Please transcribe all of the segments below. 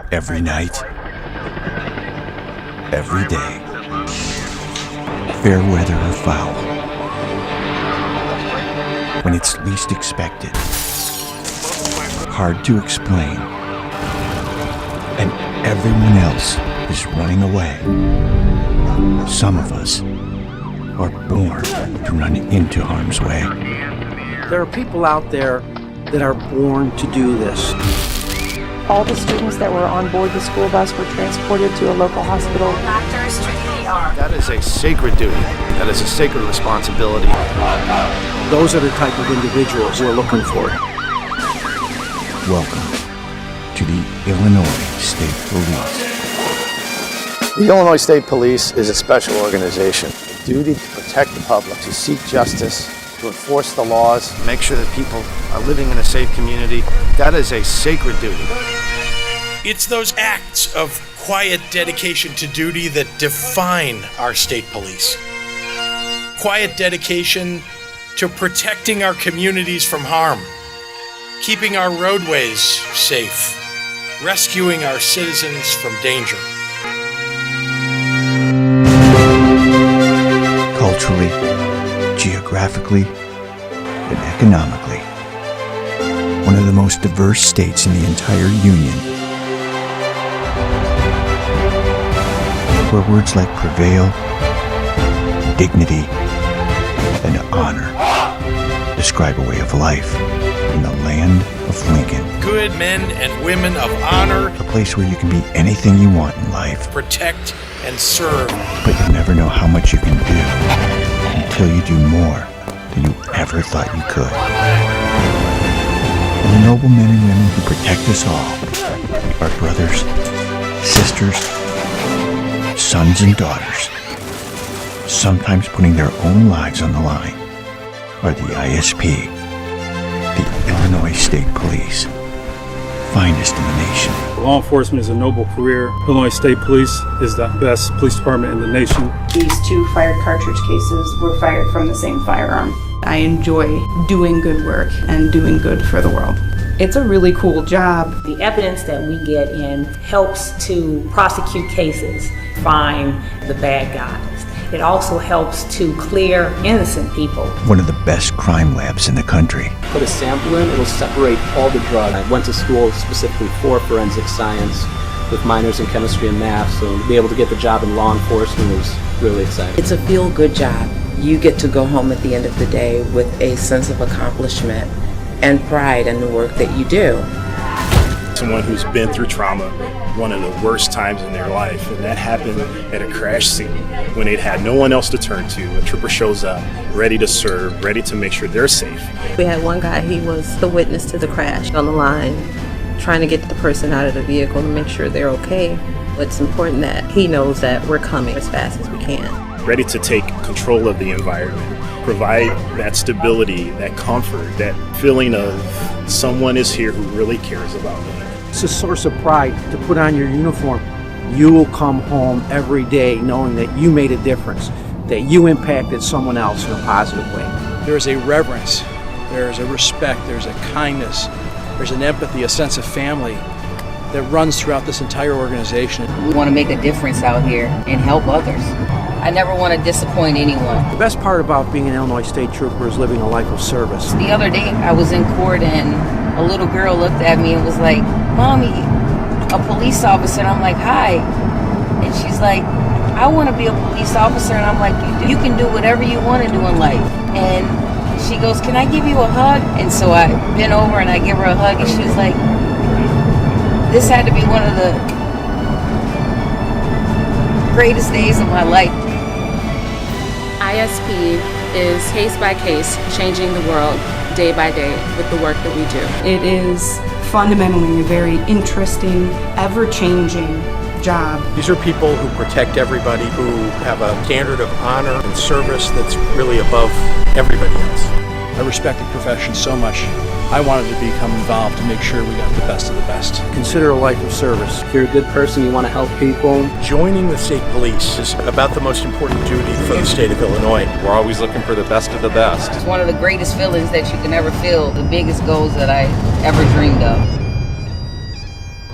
Every night, every day, fair weather or foul, when it's least expected, hard to explain, and everyone else is running away. Some of us are born to run into harm's way. There are people out there that are born to do this. All the students that were on board the school bus were transported to a local hospital. Doctors to the ER. That is a sacred duty. That is a sacred responsibility. Those are the type of individuals we're looking for. Welcome to the Illinois State Police. The Illinois State Police is a special organization. Duty to protect the public, to seek justice, to enforce the laws, make sure that people are living in a safe community. That is a sacred duty. It's those acts of quiet dedication to duty that define our state police. Quiet dedication to protecting our communities from harm, keeping our roadways safe, rescuing our citizens from danger. Culturally, geographically, and economically, one of the most diverse states in the entire Union, where words like prevail, dignity, and honor describe a way of life in the land of Lincoln. Good men and women of honor. A place where you can be anything you want in life, Protect and serve. but you never know how much you can do until you do more than you ever thought you could. And the noble men and women who protect us all, our brothers, sisters, sons and daughters, sometimes putting their own lives on the line, are the ISP, the Illinois State Police, finest in the nation. Law enforcement is a noble career. Illinois State Police is the best police department in the nation. These two fired cartridge cases were fired from the same firearm. I enjoy doing good work and doing good for the world. It's a really cool job. The evidence that we get in helps to prosecute cases, find the bad guys. It also helps to clear innocent people. One of the best crime labs in the country. Put a sample in, it'll separate all the drugs. I went to school specifically for forensic science with minors in chemistry and math, so to be able to get the job in law enforcement was really exciting. It's a feel-good job. You get to go home at the end of the day with a sense of accomplishment and pride in the work that you do. Someone who's been through trauma, one of the worst times in their life, and that happened at a crash scene when they'd had no one else to turn to. A trooper shows up, ready to serve, ready to make sure they're safe. We had one guy, he was the witness to the crash on the line, trying to get the person out of the vehicle to make sure they're okay. It's important that he knows that we're coming as fast as we can. Ready to take control of the environment, provide that stability, that comfort, that feeling of someone is here who really cares about me. It's a source of pride to put on your uniform. You will come home every day knowing that you made a difference, that you impacted someone else in a positive way. There's a reverence, there's a respect, there's a kindness, there's an empathy, a sense of family that runs throughout this entire organization. We want to make a difference out here and help others. I never want to disappoint anyone. The best part about being an Illinois State Trooper is living a life of service. The other day I was in court and a little girl looked at me and was like, "Mommy, a police officer." And I'm like, "Hi." And she's like, "I want to be a police officer." And I'm like, "You can do whatever you want to do in life." And she goes, "Can I give you a hug?" And so I bent over and I give her a hug, and she was like, "This had to be one of the greatest days of my life." ISP is case by case changing the world day by day with the work that we do. It is fundamentally a very interesting, ever-changing job. These are people who protect everybody, who have a standard of honor and service that's really above everybody else. I respect the profession so much. I wanted to become involved to make sure we got the best of the best. Consider a life of service. If you're a good person, you want to help people. Joining the state police is about the most important duty for the state of Illinois. We're always looking for the best of the best. It's one of the greatest feelings that you can ever feel, the biggest goals that I ever dreamed of.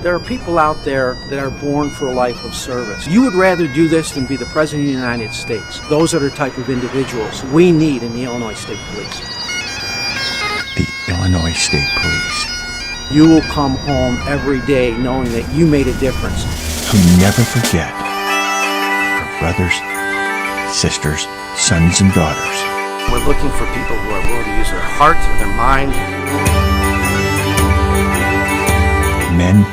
There are people out there that are born for a life of service. You would rather do this than be the President of the United States. Those are the type of individuals we need in the Illinois State Police. The Illinois State Police. You will come home every day knowing that you made a difference. Who never forget our brothers, sisters, sons, and daughters. We're looking for people who are willing to use their heart, their mind. Men,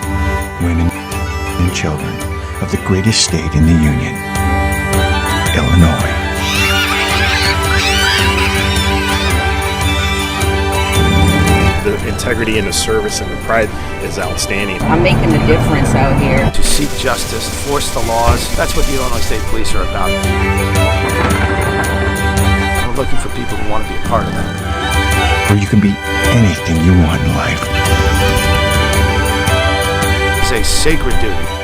women, and children of the greatest state in the Union, Illinois. The integrity and the service and the pride is outstanding. I'm making a difference out here. To seek justice, enforce the laws. That's what the Illinois State Police are about. We're looking for people who want to be a part of that. Where you can be anything you want in life. It's a sacred duty